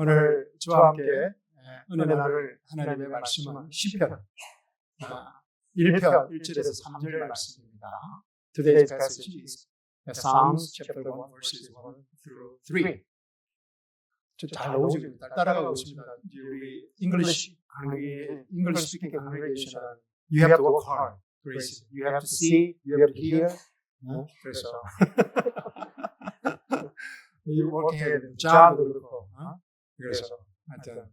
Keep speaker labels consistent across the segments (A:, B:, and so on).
A: 오늘 저와 함께 은혜 나눌 하나님의 말씀은 시편 1편 1절에서 3절 말씀입니다. Today's passage is Psalms chapter 1 verses 1 through 3. 잘 나오죠? 따라가고 있습니다. 우리 English speaking congregation, you have to work hard, Grace. You have to see, you have to hear. 그래서 you working at job 그렇고. 그래서 하여튼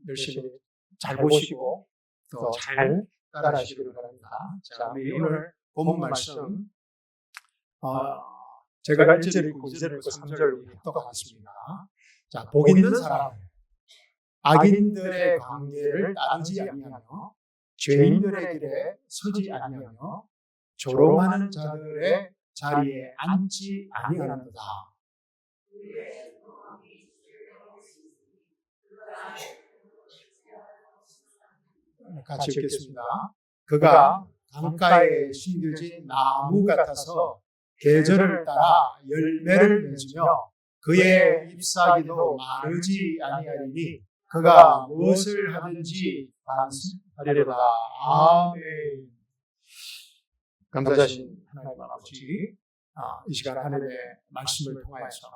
A: 열심히 잘 보시고 또 잘 따라하시기를 바랍니다. 자, 우리 오늘 본문 말씀 제가 1절 읽고 2절 읽고 3절 합독하겠습니다. 자, 복 있는 사람 악인들의 관계를 따르지 아니하며 죄인들의 길에 서지 아니하며 조롱하는 자들의 자리에 앉지 아니하는도다. 같이 읽겠습니다. 그가 강가에 심겨진 나무 같아서 계절을 따라 열매를 맺으며 그의 잎사귀도 마르지 아니하리니 그가 무엇을 하든지 반수하리로다. 아멘. 감사하신 하나님 아버지, 이 시간 하나님의 말씀을 통하여서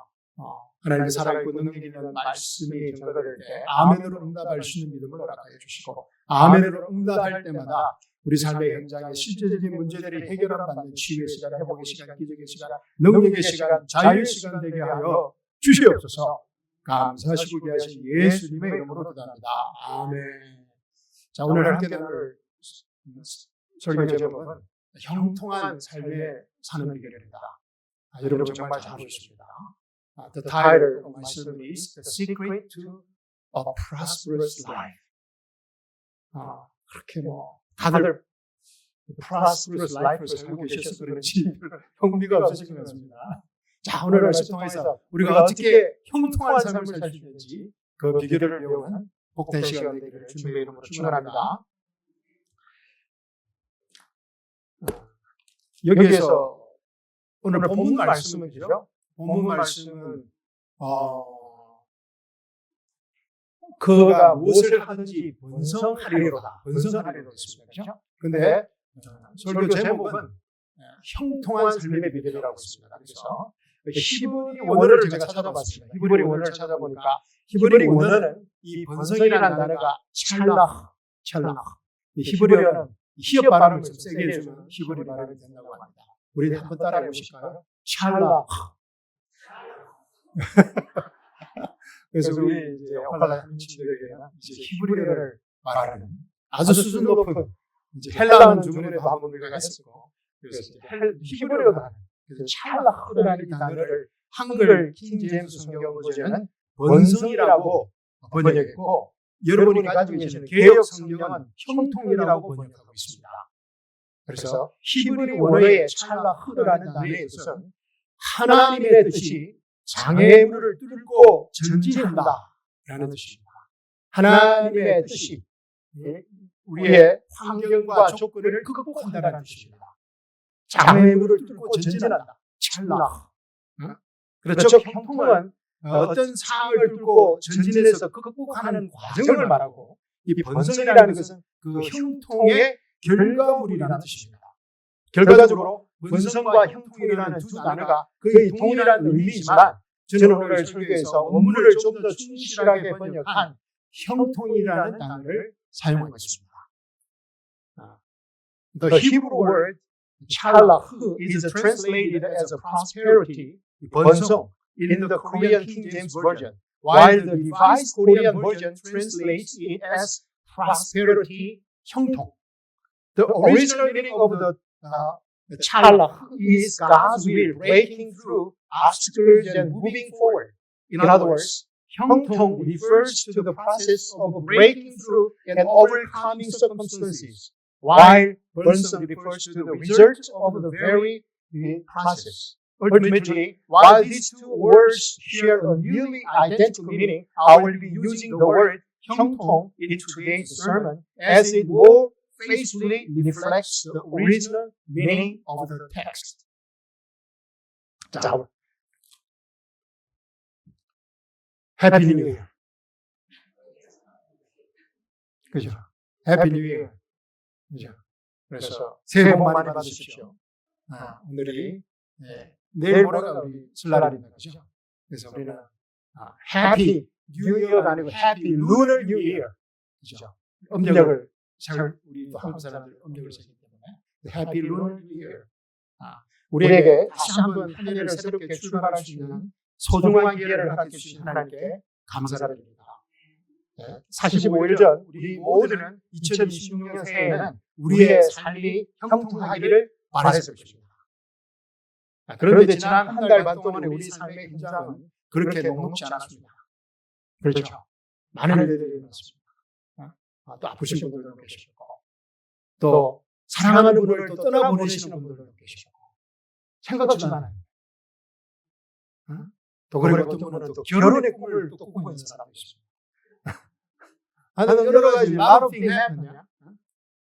A: 하나님의 살아있고 능력 있는 말씀이 전가될 때 아멘으로 응답할 수 있는 믿음을 허락하여 주시고 아멘으로 응답할 때마다 우리 삶의 현장에 실제적인 문제들이 해결받는 치유의 시간, 회복의 시간, 기적의 시간, 능력의 시간, 자유의 시간 되게 하여 주시옵소서. 감사하시고 귀하신 예수님의 이름으로 기도합니다. 아멘. 자, 오늘 함께 나눌 설교 제목은 형통한 삶에 사는 비결입니다. 여러분 정말 잘 오셨습니다. The title of my sermon is The Secret to a Prosperous Life. 그렇게 다들 prosperous life를 살고 계셔서 그런지 흥미가 없으신 것 같습니다. 자, 오늘 말씀 통해서 우리가 어떻게 형통한 삶을 살 수 있는지 그 비결을 배우는 복된 시간 되기를 주님의 이름으로 축원합니다. 여기에서 오늘 본문 말씀은요. 본문 말씀은 그가 무엇을 하든지 번성하리로다. 번성하리로다 했습니다. 그렇죠? 근데 설교 제목은 형통한 삶의 비결이라고 했습니다. 그래서 히브리 원어를 제가 찾아봤습니다. 히브리 원어를 찾아보니까 히브리 원어는 이 번성이라는 단어가 찰락. 이 히브리어는 히읗 발음을 좀 세게 해주면 히브리 발음이 된다고 합니다. 우리 한번 따라해 보실까요? 찰락. 그래서 우리 이제 오팔라 한민친들에게는 이제 히브리어를 말하는 아주 수준 높은 이제 헬라어는 주문에도 한번 우리가 했었고, 그래서 이제 히브리어도 하는, 그래서 찰락이라는 단어를 한글 킹제임스 성경 버전은 번성이라고 번역했고, 여러분이 가지고 계시는 개역 성경은 형통이라고 번역하고 있습니다. 그래서 히브리 원어의 찰락이라는 단어의 뜻은 하나님의 뜻이 장애물을 뚫고 전진한다 라는 뜻입니다. 하나님의 뜻이 우리의 환경과 조건을 극복한다는 뜻입니다. 장애물을 뚫고 전진한다. 찰락. 그렇죠. 형통은 어떤 상황을 뚫고 전진해서 극복하는 과정을 말하고, 이 번성이라는 것은 그 형통의 결과물이라는 뜻입니다. 결과적으로 번성과 형통이라는 두 단어가 거의 동일한 의미이지만 저는 오늘 설교에서 원문을 좀 더 충실하게 번역한 형통이라는 단어를 사용하겠습니다. The Hebrew word 찰락 is translated as a prosperity, 번성, in the Korean King James Version, while the Revised Korean Version translates it as prosperity, 형통. The original meaning of the 찰락 is God's will breaking through obstacles and moving forward. In other words, 형통 refers to the process of breaking through and overcoming circumstances, while 번성 refers to the result of the very process. Ultimately, while these two words share a nearly identical meaning, I will be using the word 형통 in today's sermon as it more faithfully reflects the original meaning of the text. 자, Happy New Year. 그죠? 해피 뉴 이어. 그죠? 그래서 새해 복 많이 받으십시오. 오늘이 내일 모레가 우리 설날입니다. 그죠? 그래서 우리는 해피 뉴 이어가 아니고 해피 루너 뉴 이어. 그죠? 음력을 우리 또 한국 사람들 음력을 쓰기 때문에 해피 루너 뉴 이어. 우리에게 다시 한번 한 해를 새롭게 출발할 수 있는 소중한 기회를 허락해 주신 하나님께 감사를 드립니다. 45일 전 우리 모두는 2026년 새해에는 우리의 삶이 형통하기를 바랬을 것입니다. 그런데 지난 한 달 반 동안의 우리 삶의 현장은 그렇게 녹록지 않았습니다. 그렇죠. 많은 일들이 일어났습니다. 또 아프신 분들도 계시고, 또 사랑하는 분을 또 떠나보내시는 분들도 계시고, 생각지도 않아요. 또 그리고 어떤 분은 또 결혼의 꿈을 또 꾸고 있는 사람도 있습니다. 여러 가지, a lot of things happen.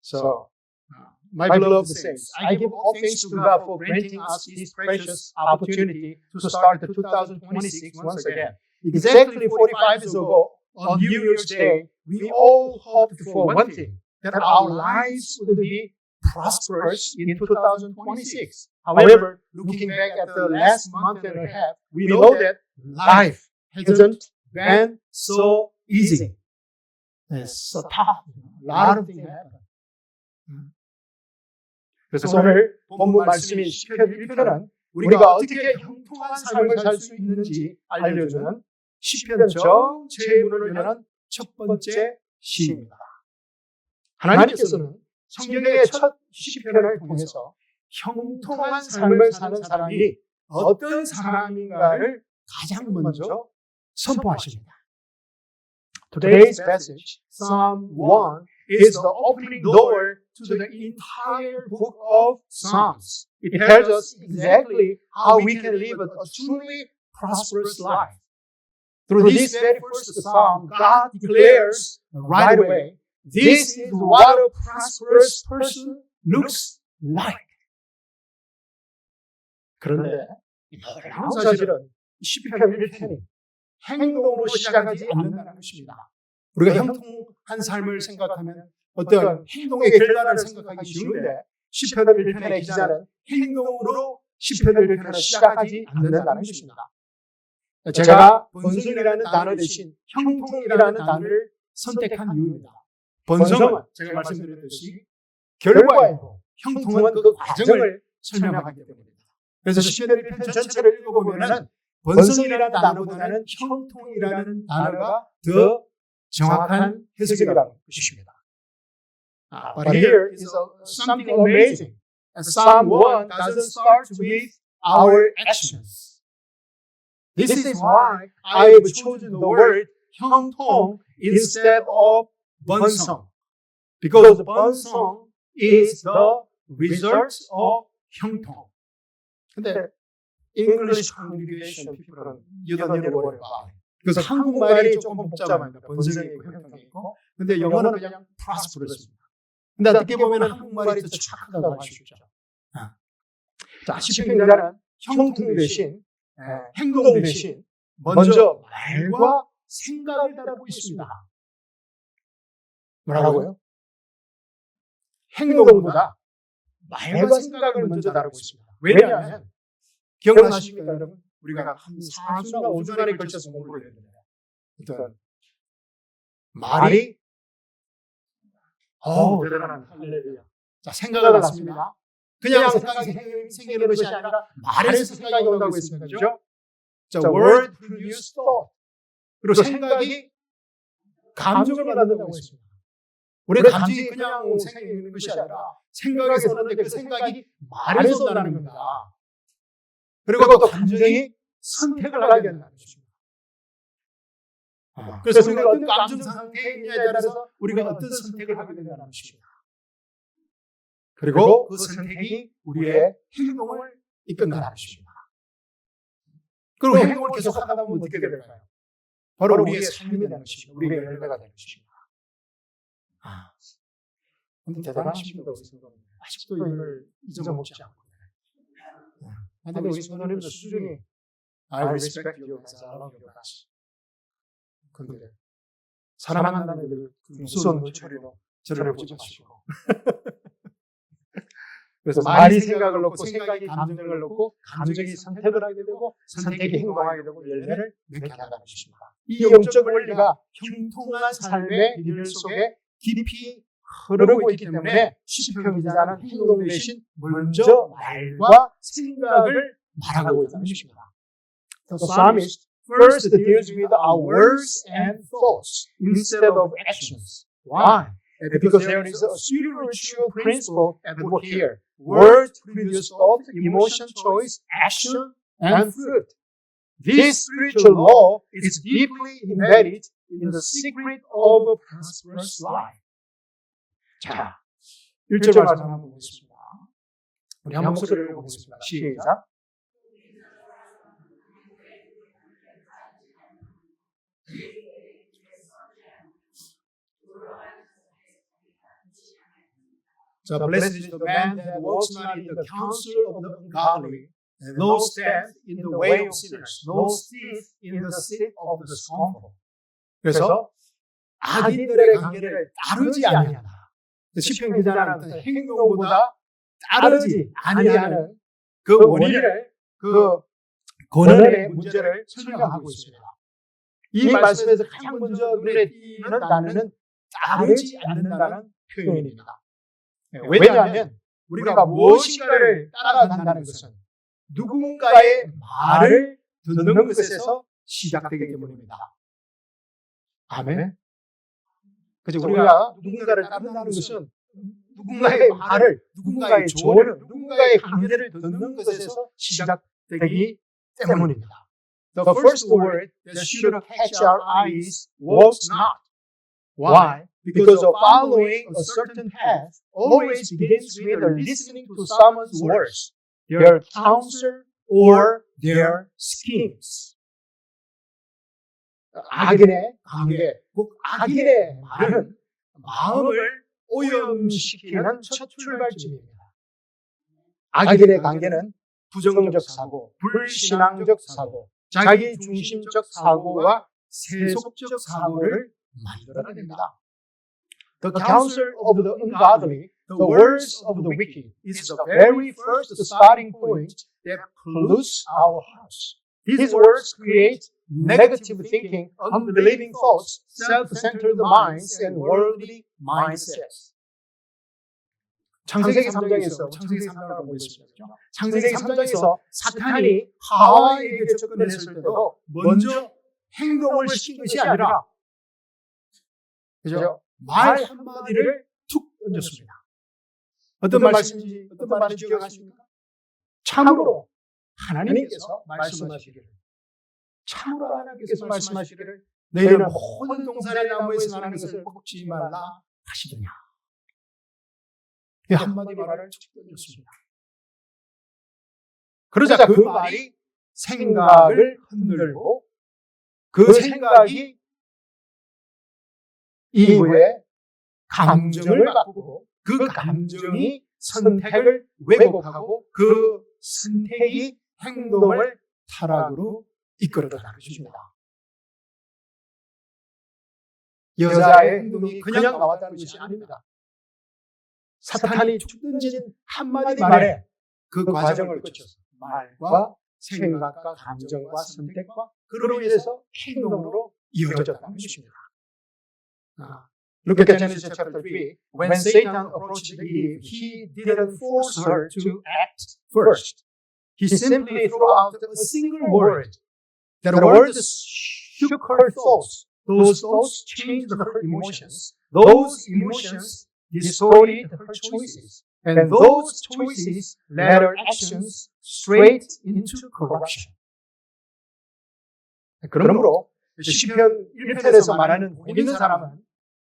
A: So, my beloved saints, I give all thanks to God for granting us this precious opportunity to start the 2026 once again. Exactly 45 years ago, on New Year's Day, we all hoped for one thing, that our lives would be prosperous in 2026. However, looking back at the last month and a half, we know that life hasn't been so easy. It's so tough. A lot of things happen. 그래서 오늘 본문 말씀인 시편 1편은 우리가 어떻게 형통한 삶을 살 수 있는지 알려주는 시편 전체의 문을 여는 첫 번째 시입니다. 하나님께서는 성경의 첫 시편을 통해서 형통한 삶을 사는 사람이 어떤 사람인가를 가장 먼저 선포하십니다. Today's passage, Psalm 1, is the opening door to the entire book of Psalms. It tells us exactly how we can live a truly prosperous life. Through this very first psalm, God declares right away, this is what a prosperous person looks like. 그런데 놀라운 사실은 시편 1편이 행동으로 시작하지 않는다는 것입니다. 우리가 형통한 삶을 생각하면 어떤 행동의 결과를 생각하기 쉬운데 시편 1편의 기자는 행동으로 시편 1편을 시작하지 않는다는 것입니다. 제가 번성이라는 단어 대신 형통이라는 단어를 선택한 이유입니다. 번성은 제가 말씀드렸듯이 결과이고 형통은 그 과정을 설명하기 때문입니다. 그래서 시편 1편 전체를 읽어보면 번성이라는 단어보다는 형통이라는 단어가 더 정확한 해석이라는 것입니다. But here is something amazing. Psalm 1 doesn't start with our actions. This is why I have chosen the word 형통 instead of 번성. Because 번성 is the result of 형통. 근데 English congregation people은 you don't need to worry about it. 그래서 한국말이 조금 복잡합니다. 번성이 있고 형통이 있고. 근데 영어는 그냥 prosperous입니다. 근데 어떻게 보면 한국말이 더 착하다고 할 수 있죠. 자, 시편 기자는 형통 대신 행동 대신 먼저 말과 생각을 다루고 있습니다. 뭐라고요? 행동보다 말과 생각을 먼저 다루고 있습니다. 왜냐하면 기억나십니까, 여러분? 우리가 한 4주나 5주간에 걸쳐서 공부를 했는데 어떤 말이 대단한 할렐루야. 자, 생각을 났습니다. 그냥 생각이 생기는 것이 아니라 말에서 생각이 온다고 했습니다. 그죠? 자, word produce thought. 그리고 생각이 감정을 만든다고 했습니다. 우리 감정이 그냥 생기는 것이 아니라 생각에서 오는데 그 생각이 말에서 온다는 겁니다. 그리고 또 감정이 선택을 하게 한다는 것입니다. 그래서 우리가 어떤 감정 상태에 있냐에 따라서 우리가 어떤 선택을 하게 된다는 것입니다. 그리고 그 선택이 우리의 행동을 이끈다는 것입니다. 그리고 행동을 계속 하다 보면 어떻게 될까요? 바로 우리의 삶이 되는 것입니다. 우리의 열매가 되는 것입니다. 근데 대단하십니다. 아직도 이걸 잊어먹지 않고. 근데 우리 성도님들 수준이 I respect you as I love you. 근데 사랑한다는 그 무서운 눈초리로 저를 보지 마시고. 그래서 말이 생각을 놓고 생각이 감정을 놓고 감정이 선택을 하게 되고 선택이 행동하게 되고 열매를 맺게 한다는 것입니다. 이 영적 원리가 형통한 삶의 비밀 속에 깊이 흐르고 있기 때문에 시편 기자는 행동 대신 먼저 말과 생각을 말하고 있다는 것입니다. The psalmist first deals with our words and thoughts instead of actions. Why? Because there is a spiritual principle at work here. Words produce thought, emotion, choice, action, and fruit. This spiritual law is deeply embedded in the secret of a prosperous life. 자, 1절 말씀 한번 보겠습니다. 우리 한 목소리를 보겠습니다. 시작. So blessed is the man that walks not in the counsel of the ungodly, and no stand in the way of sinners, no sit in the seat of the scornful. 그래서 악인들의 관계를 따르지 아니하다. 시편 기자는 행동보다 따르지 아니하는 그 원인을, 그 권한의 문제를 설명하고 있습니다. 이 말씀에서 가장 먼저 눈에 띄는 단어는 따르지 않는다는 표현입니다. 왜냐하면 우리가 무엇인가를 따라간다는 것은 누군가의 말을 듣는 것에서 시작되기 때문입니다. 아멘. 그래서 우리가 누군가를 따른다는 것은 누군가의 말을, 누군가의 조언을, 누군가의 강제를 듣는 것에서 시작되기 때문입니다. The first word that should catch our eyes was not. Why? Because of following a certain path always begins with listening to someone's words, their counsel, or their schemes. 악인의 관계, 꼭 악인의 말은 마음을 오염시키는 첫 출발점입니다. 악인의 관계는 부정적 사고, 불신앙적 사고, 자기 중심적 사고와 세속적 사고를 만들어냅니다. The counsel of the ungodly, the words of the wicked, is the very first starting point that pollutes our hearts. These words create negative thinking, unbelieving thoughts, self-centered minds, and worldly mindsets. 창세기 3장에서, 창세기 3장을 보고 있습니다. 창세기 3장에서 사탄이 하와에게 접근했을 때도 먼저 행동을 시킨 것이 아니라, 그죠? 말 한마디를 툭 던졌습니다. 어떤 말씀인지, 어떤 말인지 기억하십니까? 참으로 하나님께서 말씀하시기를, 참으로 하나님께서 말씀하시기를, 너희는 모든 동산의 나무에서 나는 것을 먹지 말라 하시더냐. 이 한마디 말을 툭 던졌습니다. 그러자 그 말이 생각을 흔들고, 그 생각이 이후에 감정을 바꾸고, 그 감정이 선택을 왜곡하고, 그 선택이 행동을 타락으로 이끌어가는 것입니다. 여자의 행동이 그냥 나왔다는 것이 아닙니다. 사탄이 툭 던진 한마디 말에 그 과정을 거쳐서 말과 생각과 감정과 선택과 그로 인해서 행동으로 이어졌다는 것입니다. Look at Genesis chapter 3. When Satan approached Eve, he didn't force her to act first. He simply threw out a single word. That word shook her thoughts. Those thoughts changed her emotions. Those emotions distorted her choices. And those choices led her actions straight into corruption. 그러므로 시편 1편에서 말하는 복 있는 사람은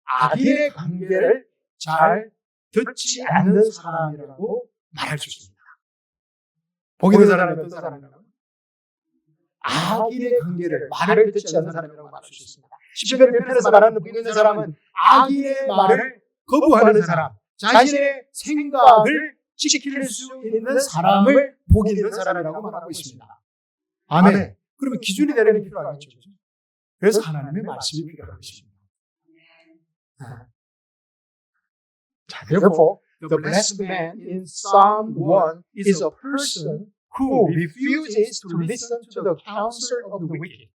A: 악인의 관계를 잘 듣지 않는 사람이라고 말할 수 있습니다. 복 있는 사람은 어떤 사람이라고? 악인의 관계를, 말을 듣지 않는 사람이라고 말할 수 있습니다. 시편 1편에서 말하는 복 있는 사람은 악인의 말을 거부하는 사람, 자신의 생각을 지킬 수 있는 사람을 복 있는 사람이라고 말하고 있습니다. 아멘. 그러면 기준이 되려는 필요가 있죠. 그래서 하나님의 말씀이 필요한 것입니다. 자, therefore, the blessed man in Psalm 1 is a person who refuses to listen to the counsel of the wicked.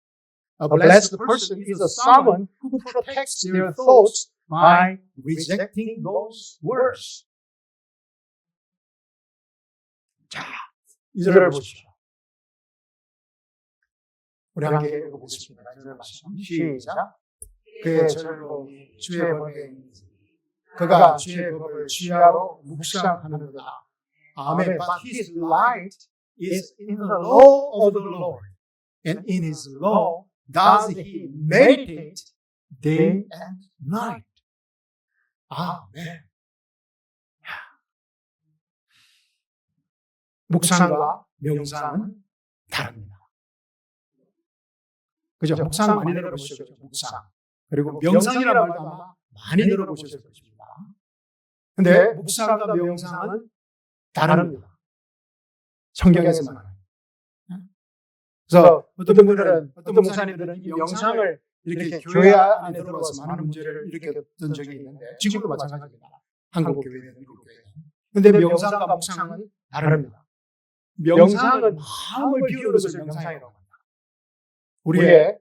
A: A blessed person is someone who protects their thoughts by rejecting those words. 자, 2절을 보십시오. 우리 함께 읽어보겠습니다. 2절 말씀. 시작. 그의 즐거움이 주의 법에 그가 주의 법을 주야로 묵상하는도다. 아멘. But his light is in the law of the Lord, and in his law does he meditate day and night. 아멘. 묵상과 명상은 다릅니다. 그죠? 묵상 많이 들어보셨죠? 묵상. 그리고 명상이라는 말도 아마 많이 들어보셨을 것입니다. 근데 묵상과 명상은 다릅니다. 성경에서 말합니다. 그래서 어떤 분들은, 어떤 목사님들은 이 명상을 이렇게 교회 안에 들어와서 많은 문제를 일으켰던 적이 있는데, 지금도 마찬가지입니다. 한국 교회는, 미국 교회는. 근데 명상과 묵상은 다릅니다. 명상은 마음을 비우는 것을 명상이라고 합니다. 우리의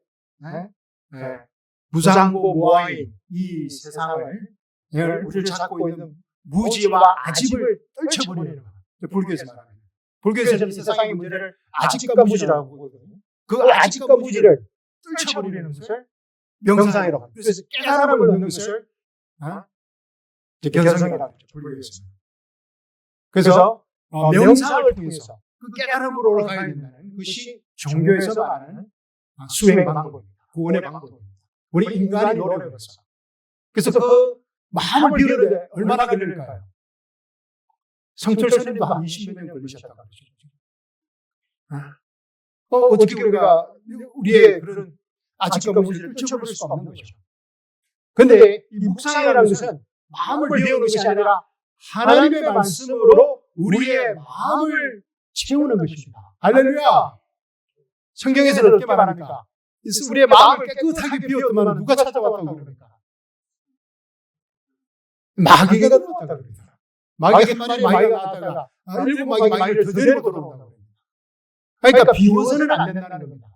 A: 무상고 무아인 이 세상을, 우리를 잡고 있는 무지와 아집을 떨쳐버리는 거예요. 불교에서 말합니다. 불교에서는 이 세상의 문제를 아집과 무지라고 보거든요. 그 아집과 무지를 떨쳐버리는 것을 명상이라고 합니다. 그래서 깨달음을 얻는 것을 견성이라고 하죠. 불교에서. 그래서 명상을 통해서 그 깨달음으로 올라가야 된다는 것이 종교에서 말하는 수행 방법입니다. 구원의 방법입니다. 우리 인간이 노력해서. 그래서 그 마음을 비우는데 얼마나 걸릴까요? 성철 스님도 한 20몇 년 걸리셨다고 그러죠. 어떻게 우리가 우리의 그런 아직과 무지를 떨쳐버릴 수가 없는 거죠. 그런데 이 묵상이라는 것은 마음을 비우는 것이 아니라 하나님의 말씀으로 우리의 마음을 채우는 것입니다. 할렐루야! 성경에서는 어떻게 말합니까? 우리의 마음을 깨끗하게 비웠더만 누가 찾아왔다고 그럽니까? 마귀가 들어왔다고 그럽니다. 마귀가 한 마리 마귀가 나왔다가 7마귀 마귀를 더 데리고 돌아온다고 그럽니다. 그러니까 비워서는 안 된다는 겁니다.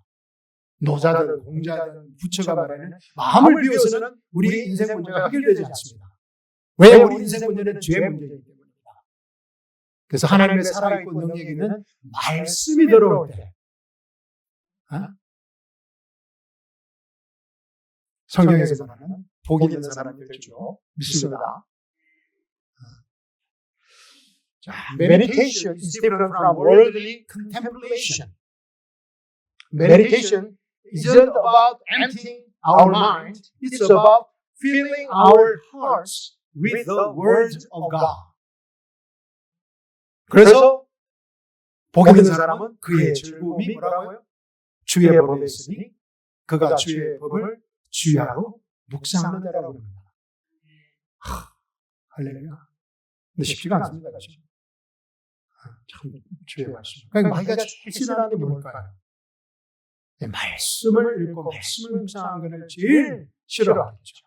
A: 노자든 공자든 부처가 말하는 마음을 비워서는 우리 인생 문제가 해결되지 않습니다. 왜? 우리 인생 문제는 죄의 문제이기 때문입니다. 그래서 하나님의 살아있고 능력이 있는 말씀이 들어올 때 성경에서 말하는 복이 있는 사람이 될 줄 믿습니다. Meditation is different from worldly contemplation. Meditation isn't about emptying our mind. It's about filling our hearts with the words of God. 그래서 복 있는 사람은 그의 즐거움이 뭐라고요? 주의 법에 있으니 그가 주의 법을 주야로 묵상하는 자라고 합니다. 할렐루야. 근데 쉽지가 않습니다. 참 주의 말씀. 그러니까 마귀가 제일 싫어하는 게 뭘까요? 말씀을 읽고 말씀을 묵상하는 것을 제일 싫어하겠죠.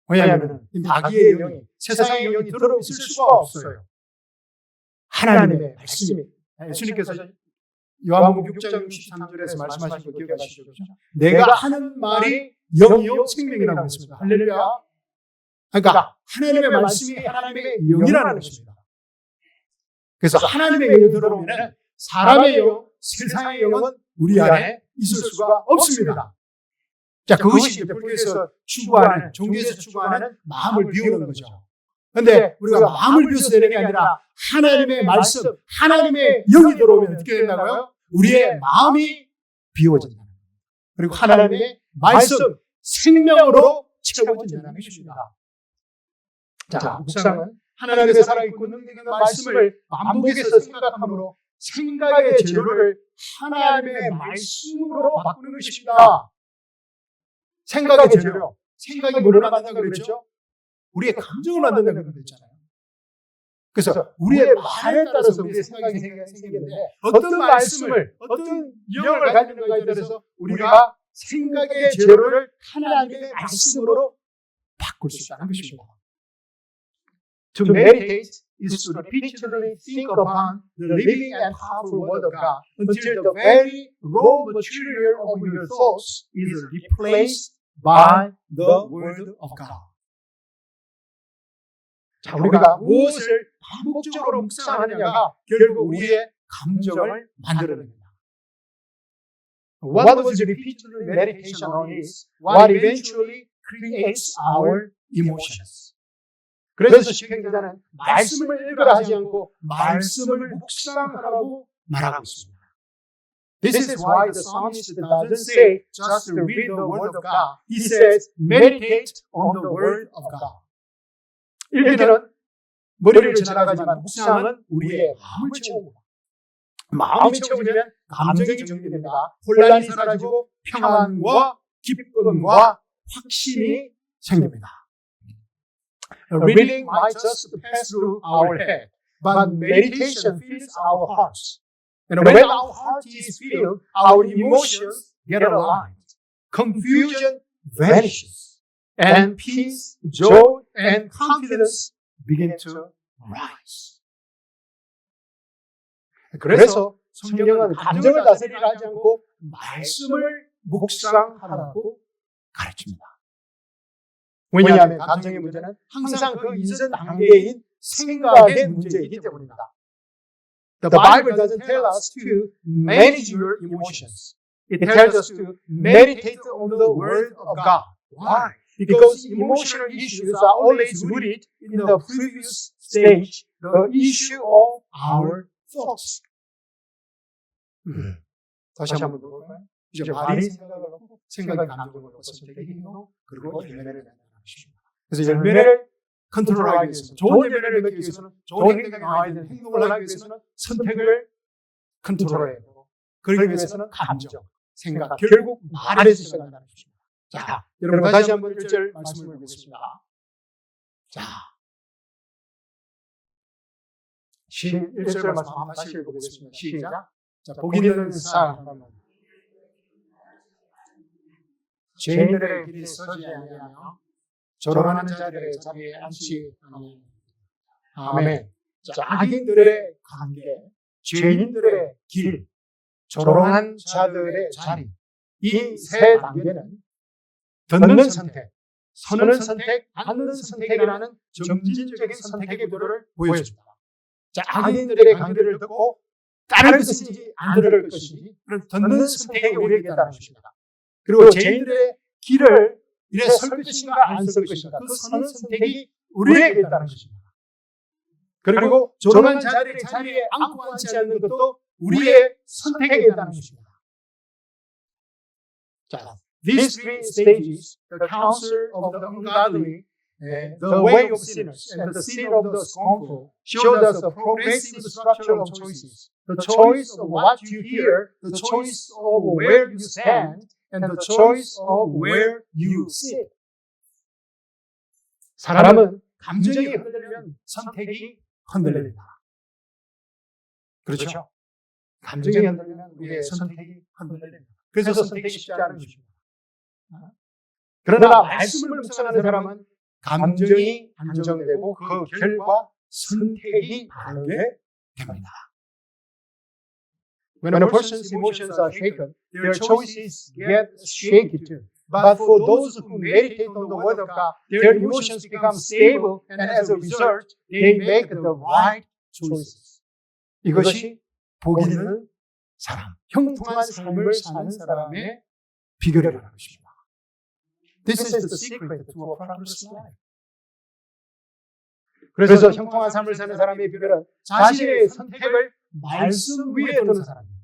A: 왜냐하면 마귀의 영이, 세상의 영이 들어있을 수가 없어요. 하나님의 말씀이, 예수님께서 요한복음 6장 63절에서 말씀하신 거 기억하시죠? 내가 하는 말이 영이요 생명이라고 했습니다. 할렐루야. 그러니까 하나님의 말씀이 하나님의 영이라는 것입니다. 그래서 하나님의 영이 들어오면 사람의 영, 세상의 영은 우리 안에 있을 수가 없습니다. 자, 그것이 이제 불교에서 추구하는, 종교에서 추구하는 마음을 비우는 거죠. 그런데 우리가 마음을 비워서 되는 게 아니라 하나님의 말씀, 하나님의 영이 들어오면 어떻게 된다고요? 우리의 마음이 비워진다. 그리고 하나님의 말씀, 생명으로 채워진다는 것입니다. 자, 묵상은 하나님의 살아있고 능력 있는 말씀을 반복해서 생각함으로 생각의 재료를 하나님의 말씀으로 바꾸는 것입니다. 생각의 재료. 생각이 뭐를 만든다고 그랬죠? 우리의 감정을 만든다고 그랬잖아요. 그래서 우리의 말에 따라서 우리의 생각이 생기는데 어떤 말씀을, 어떤 영을 가지는가에 따라서 우리가 생각의 재료를 하나님의 말씀으로 바꿀 수 있다는 것입니다. To meditate is to repeatedly think upon the living and powerful Word of God until the very raw material of your thoughts is replaced by the Word of God. 자, 우리가 무엇을 반복적으로 묵상하느냐가 결국 우리의 감정을 만들어냅니다. What was repeatedly meditation on is what eventually creates our emotions. 그래서 시편 기자는 말씀을 읽으라 하지 않고 말씀을 묵상하라고 말하고 있습니다. This is why the psalmist doesn't say just read the word of God. He says meditate on the word of God. 읽기는 머리를 지나가지만 묵상은 우리의 마음을 채웁니다. 마음이 채워지면 감정이 정리됩니다. 혼란이 사라지고 평안과 기쁨과 확신이 생깁니다. Reading might just pass through our head, but meditation fills our hearts. And when our heart is filled, our emotions get aligned. Confusion vanishes, and peace, joy, and confidence begin to rise. 그래서 성경은 감정을 다스리라 하지 않고 말씀을 묵상하라고 가르칩니다. 왜냐하면 감정의 문제는 항상 그 이전 단계인 생각의 문제이기 때문입니다. The Bible doesn't tell us to manage your emotions. It tells us to meditate on the Word of God. Why? Because emotional issues are always rooted in the previous stage, the issue of our thoughts. 다시 한번 볼까요? 이제 말이 생각을 하고 생각이 감정을 선택이 있고 그리고 열매를 맺는 것입니다. 그래서 열매를 컨트롤하기 위해서는 좋은 열매를 맺기 위해서는 좋은 행동이 나와야 되는 행동을 하기 위해서는 선택을 컨트롤해야 되고 그러기 위해서는 감정, 생각, 결국 말에서 시작한다는 것입니다. 자, 여러분 다시 한번 1절 말씀을 보겠습니다. 자, 1절 말씀 한번 다시 읽어보겠습니다. 시작. 자, 복 있는 사람 죄인들의 길에 서지 아니하며 조롱하는 자들의 자리에 앉지 아니하며 아멘. 자, 악인들의 관계, 죄인들의 길, 조롱한 자들의 자리 이 세 단계는 듣는 선택, 서는 선택, 앉는 선택이라는 점진적인 선택의 구도를 보여줍니다. 자, 악인들의 관계를 듣고 따를 것인지 안 들을 것인지 그런 듣는 선택이 우리에게 있다는 것입니다. 그리고 죄인들의 길을 이래 설 것인가 안 설 것인가 그 서는 선택이 우리에게 있다는 것입니다. 그리고 조롱한 자리에 앉고 앉지 않는 것도 우리의 선택에 있다는 것입니다. 자, these three stages, the counsel of the ungodly, the way of sinners, and the sin of the scornful, showed us a progressive structure of choices. The choice of what you hear, the choice of where you stand, and the choice of where you sit. 사람은 감정이 흔들리면 선택이 흔들립니다. 그렇죠? 감정이 흔들리면 우리의 선택이 흔들립니다. 그래서 선택이 쉽지 않은 것입니다. 그러나 말씀을 묵상하는 사람은 감정이 안정되고 그 결과 선택이 바르게 됩니다. When a person's emotions are shaken, their choices get shaky too. But for those who meditate on the Word of God, their emotions become stable, and as a result, they make the right choices. 이것이 복 있는 사람, 형통한 삶을 사는 사람의 비결이라는 것입니다. This is the secret to a prosperous life. 그래서 형통한 삶을 사는 사람의 비결은 자신의 선택을 말씀 위에 두는 사람입니다.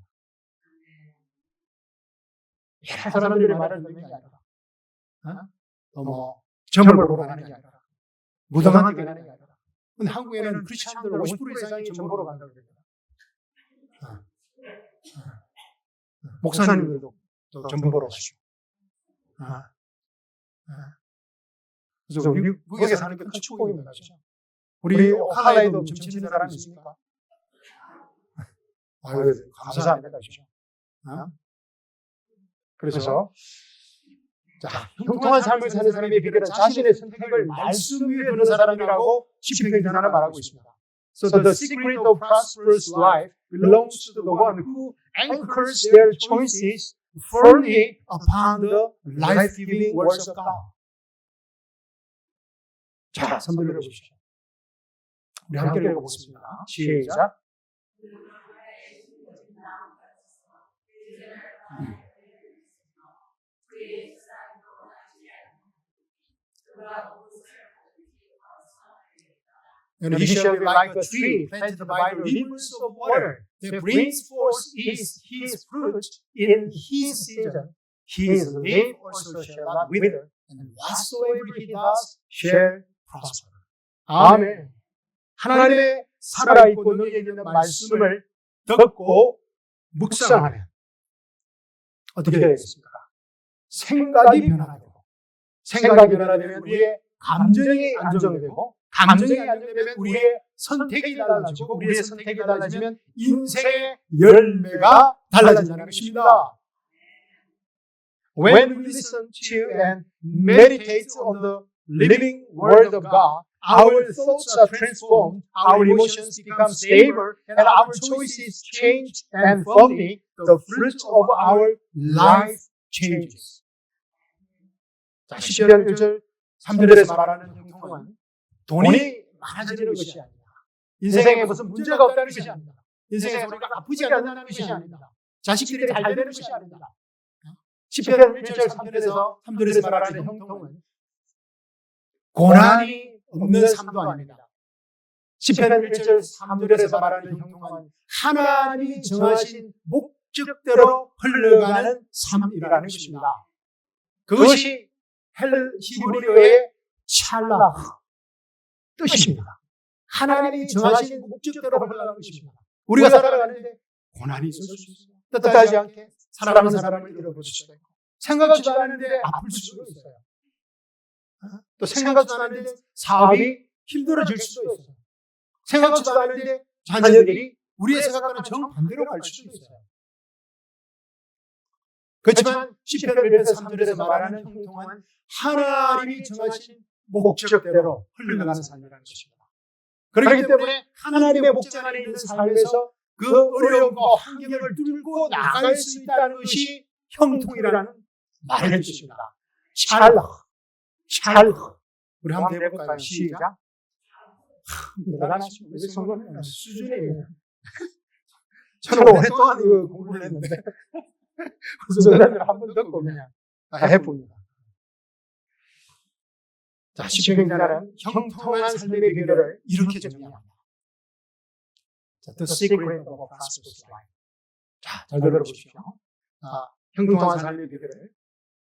A: 여러 사람들의 말을 듣는 게 아니라 점을 보러 가는 게 아니라 무당한테 가는 게 아니라 근데 한국에는 크리스찬들 50% 이상이 점을 보러 간다고 그래요. 목사님들도 점 보러 가시고 그래서 미국에 사는 게 큰 축복입니다. 우리 오하나에도 점 치는 사람이 있습니까? 아유, 감사합니다. 그래서 자, 형통한 삶을 사는 사람의 비결은 자신의 선택을 말씀 위에 두는 사람이라고 시편 기자는 말하고 있습니다. So the secret of prosperous life belongs to the one who anchors their choices firmly upon the life-giving words of God. 자, 선별해 보십시오. 우리 함께 읽어보겠습니다. 시작. And he shall be like a tree planted by the rivers of water that brings forth his fruit in his season. His leaf also shall not wither, and whatsoever he does shall prosper. 아멘. 하나님의 살아있고 너희에 있는 말씀을 듣고 묵상하면 어떻게 되겠습니까? 생각이 변화되고, 생각이 변화되면 우리의 감정이 안정되고, 감정이 안정되면 우리의 선택이 달라지고, 우리의 선택이 달라지면 인생의 열매가 달라진다는 것입니다. When we listen to and meditate on the living Word of God, our thoughts are transformed, our emotions become stable, and our choices change, and firmly the fruit of our life changes. 자, 시편 1절 3절에서 말하는 형통은 돈이 많아지는 것이 아니다. 인생에 무슨 문제가 없다는 것이 아니다. 인생에 우리가 아프지 않는다는 것이 아니다. 자식들이 잘 되는 것이 아니다. 시편 1절 3절에서 말하는 형통은 고난이 없는 삶도 아닙니다. 시편 1절 3절에서 말하는 형통은 하나님이 정하신 목적대로 흘러가는 삶이라는 것입니다. 그것이 히브리어의 찰라 뜻입니다. 하나님이 정하신 목적대로 흘러가는 것입니다. 우리가 살아가는데 고난이 있을 수 있어요. 뜻하지 않게 사랑하는 사람을 잃어버릴 수도 있고, 생각지도 않았는데 아플 수도 있어요. 또 생각지도 않았는데 사업이 힘들어질 수도 있어요. 생각지도 않았는데 자녀들이 우리의 생각과는 정반대로 갈 수도 있어요. 그렇지만 시편 1편 3절에서 말하는 형통은 하나님이 정하신 목적대로 흘러가는 삶이라는 것입니다. 그렇기 때문에 하나님의 목적 안에 있는 삶에서 그 어려움과 환경을 뚫고 나갈 수 있다는 것이 형통이라는 말의 뜻입니다. 찰. 우리 한번 해볼까요? 시작. 대단하시고 우리 성도는 수준이에요. 저는 오랫동안 이거 공부를 했는데 무슨 노래를 한번 듣고 그냥 해봅니다. 자, 시편기자는 형통한 삶의 비결을 이렇게 정리합니다. The secret of a prosperous life. 자, 잘 들어보십시오. 형통한 삶의 비결을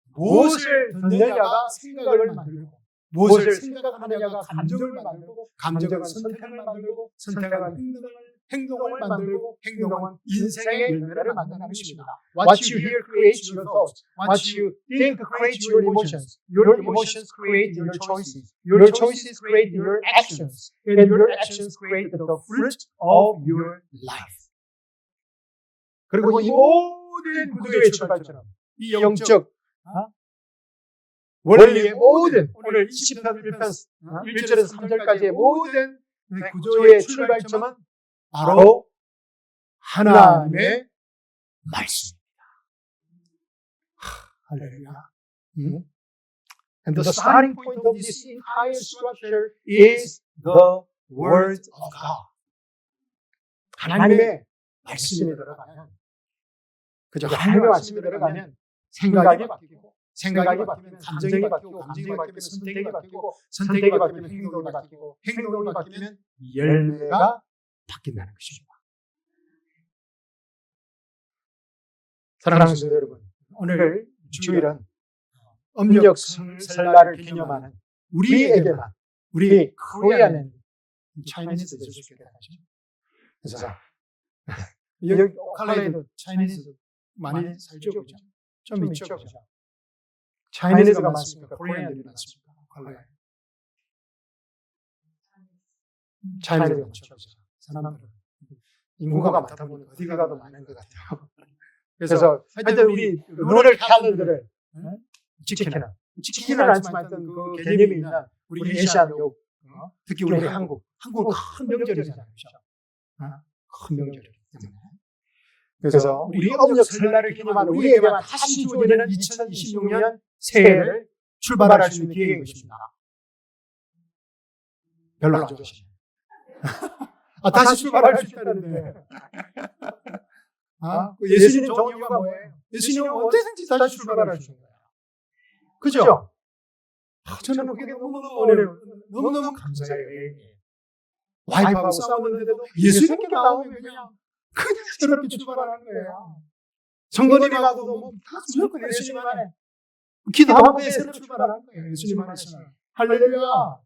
A: 무엇을 듣느냐가 생각을 만들고, 무엇을 생각하느냐가 감정을 만들고, 감정은 선택을 만들고, 선택은 행동을 만들고, 행동은 인생의 열매를 만드는 것입니다. What you hear creates your thoughts. What you think creates your emotions. Your emotions create your choices. Your choices create your actions. And your actions create the fruit of your life. 그리고 이 모든 구조의 출발처럼 이 영적 원리의 모든 오늘 20편 1절에서 3절까지의 모든 구조의 출발점은 바로 하나님의 말씀입니다. 할렐루야. And the starting point of this entire structure is the Word of God. 하나님의 말씀이 들어가면, 그죠? 하나님의 말씀이 들어가면 생각이 바뀌고, 생각이 바뀌면 감정이 바뀌고, 감정이 바뀌면 선택이 바뀌고, 선택이 바뀌면 행동이 바뀌고, 행동이 바뀌면 열매가 바뀐다는 것입니다. 사랑하는 성도 여러분, 오늘 주일은 음력 설날을 기념하는 우리에게만, 우리 코리안은 차이니즈 예수께서 하시죠. 그래서 여기 오클랜드 차이니즈 많이 살죠, 그죠? 좀 있죠, 그죠? 차이니즈가 많습니까? 코리안들이 많습니까? 오클랜드. 차이니즈가 많죠, 그죠? 사람들은 인구가 많다 보니까 어디 가도 많은 것 같아요. 그래서 하여튼 우리 루널 캘린더를 지키는 않지만 어떤 그 개념이 있는 우리 아시아족, 특히 우리 한국은 큰 명절이잖아요. 그렇죠? 큰 명절이기 때문에. 그래서 우리 음력 설날을 기념하는 우리에게만 다시 주어지는 2026년 새해를 출발할 수 있는 기회인 것입니다. 별로 안 좋아하시네요. 다시 출발할 수 있다는데. 예수님 좋은 이유가 뭐예요? 예수님은 언제든지 다시 출발할 수 있는 거예요. 그죠? 저는 그게 너무너무 어려워요. 너무너무 감사해요. 와이프하고 싸우는데도 예수님께 나오면 그냥 새롭게 출발하는 거예요. 성도님이 가도 뭐 무조건 예수님 안에 기도하고 새로 출발하는 거예요. 예수님 안에서는. 할렐루야.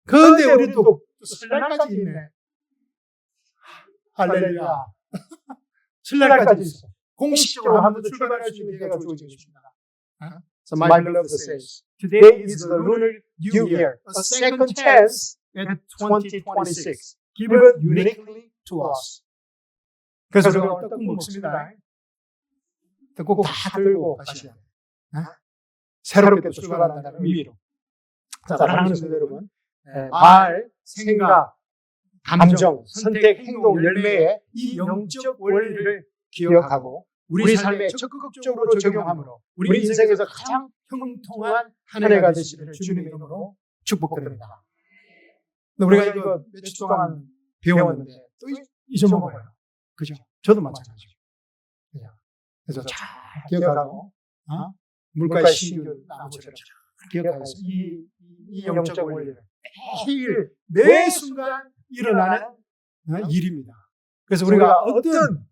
A: 그런데 우리도 또 설날까지 있네. 할렐루야. 설날까지 있어. 공식적으로 한 번 더 출발할 수 있는 기회가 주어지겠습니다. So my beloved says, today is the lunar new year, a second chance at 2026, given uniquely to us. 그래서 우리가 오늘 떡국 먹습니다. 떡국 다 들고 가시야. 새롭게 출발한다는 의미로. 자, 사랑하는 성도 여러분, 말, 생각, 감정, 선택, 행동, 열매의 이 영적 원리를 기억하고 우리 삶에 적극적으로 적용함으로 우리 인생에서 가장 형통한 한 해가 되시기를 주님의 이름으로 축복드립니다. 우리가 이거 며칠 동안 배웠는데 또 잊어먹어요. 그죠? 저도 마찬가지죠. 그래서 잘 기억하고 물가의 신규 나무처럼 잘 기억해서 이 영적 원리를 매일 매 순간 일어나는 일입니다. 그래서 우리가 어떤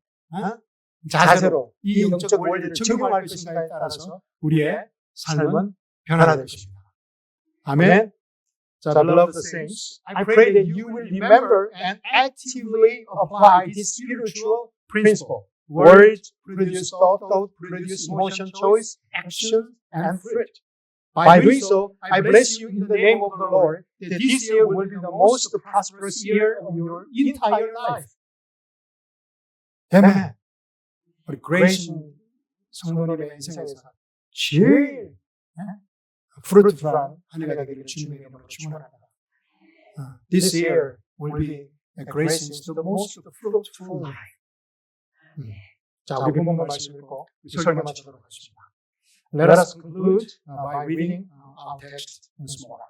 A: 자세로 이 영적 원리를 적용할 것인가에 따라서 우리의 삶은 변화될 것입니다. 아멘. 자, beloved saints, I pray that you will remember and actively apply this spiritual principle. Word produce thought, thought produce emotion, choice, action, and fruit. By doing so, I bless you in the name of the Lord that this year will be the most prosperous year of your entire life. Amen. 우리 그레이신 성도님의 인생에서 제일 프루트풀한 한 해가 되기를 주님의 이름으로 축원합니다. This year will be a Grayson's the most fruitful life. 자, 우리 본문 말씀 읽고 설교 마치도록 하겠습니다. Let us conclude by reading our text once more.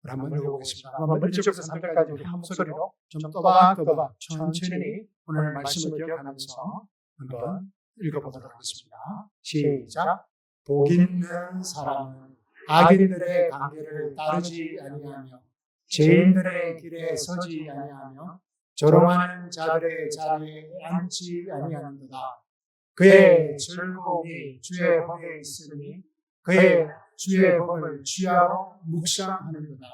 A: 우리 한번 읽어보겠습니다. 한번 1절부터 3절까지 우리 한 목소리로 좀 또박또박 천천히 오늘 말씀을 기억하면서 한번 읽어보도록 하겠습니다. 시작. 복 있는 사람은 악인들의 관계를 따르지 아니하며 죄인들의 길에 서지 아니하며 조롱하는 자들의 자리에 앉지 아니하는도다. 그의 즐거움이 주의 법에 있으니 그의 주의 법을 취하러 묵상하는도다.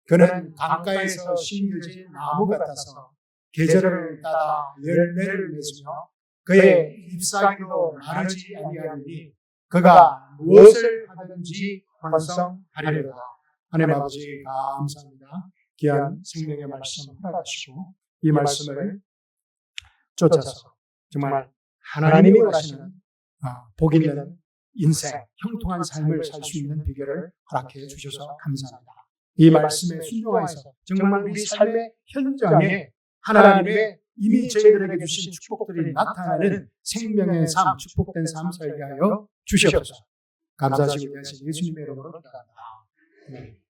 A: 그는 강가에서 심겨진 나무 같아서 계절을 따라 열매를 맺으며 그의 잎사귀도 마르지 아니하니 그가 무엇을 하든지 번성하리로다. 하나님 아버지 감사합니다. 귀한 생명의 말씀 허락하시고 이 말씀을 쫓아서 정말 하나님이 원하시는 복 있는 인생, 형통한 삶을 살 수 있는 비결을 허락해 주셔서 감사합니다. 이 말씀에 순종하여서 정말 우리 삶의 현장에 하나님의 이미 저희들에게 주신 축복들이 나타나는 생명의 삶, 축복된 삶 살게 하여 주시옵소서. 감사하시고 계신 예수님의 이름으로 기도합니다.